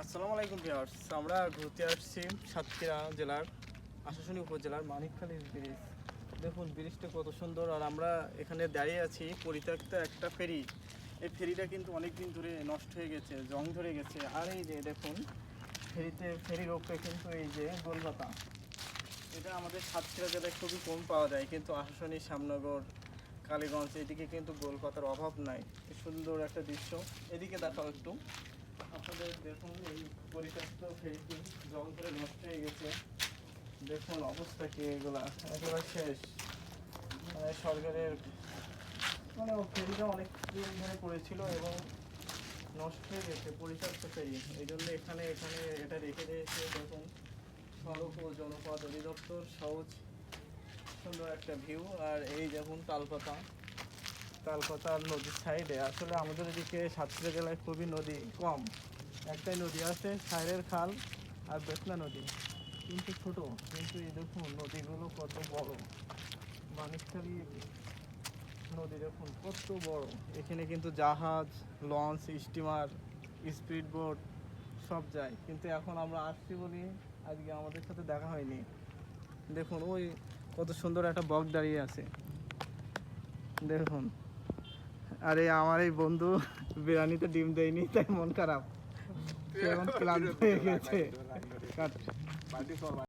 আসসালামু আলাইকুম ভিউয়ার্স, আমরা ঘুরতে আসছি সাতক্ষীরা জেলার আশাশুনি উপজেলার মানিকখালী ব্রিজ। দেখুন ব্রিজটা কত সুন্দর। আর আমরা এখানে দাঁড়িয়ে আছি পরিত্যক্ত একটা ফেরি। এই ফেরিটা কিন্তু অনেক দিন ধরে নষ্ট হয়ে গেছে, জং ধরে গেছে। আর এই যে দেখুন ফেরির ওপরে কিন্তু এই যে গোলপাতা, এটা আমাদের সাতক্ষীরা জেলায় খুবই কম পাওয়া যায়, কিন্তু আশাশুনি, শ্যামনগর, কালীগঞ্জ এদিকে কিন্তু গোলপাতার অভাব নাই। সুন্দর একটা দৃশ্য। এদিকে দেখাও একটু আপনাদের। দেখুন এই পরিত্যক্ত ফেরিটি জং ধরে নষ্ট হয়ে গেছে। দেখুন অবস্থা কি, এগুলা একেবারে শেষ। সরকারের ফেরিটা অনেক দিন ধরে পড়েছিল এবং নষ্ট হয়ে গেছে, পরিত্যক্ত ফেরি। এই জন্য এখানে এটা রেখে দিয়েছে। দেখুন সড়ক ও জনপথ অধিদপ্তর, সহজ সুন্দর একটা ভিউ। আর এই দেখুন তালপাতার নদীর সাইডে। আসলে আমাদের এদিকে সাতক্ষীরা জেলায় খুবই নদী কম, একটাই নদী আছে, সাইরের খাল আর বেতনা নদী, কিন্তু ছোট। কিন্তু এই দেখুন নদীগুলো কত বড়। মানিকখালী নদী দেখুন কত বড়। এখানে কিন্তু জাহাজ, লঞ্চ, স্টিমার, স্পিড বোট সব যায়, কিন্তু এখন আমরা আসছি বলি আজকে আমাদের সাথে দেখা হয়নি। দেখুন ওই কত সুন্দর একটা বক দাঁড়িয়ে আছে দেখুন। আরে আমার এই বন্ধু বিরিয়ানিতে ডিম দেয়নি, তাই মন খারাপ, ক্লান্ত হয়ে গেছে।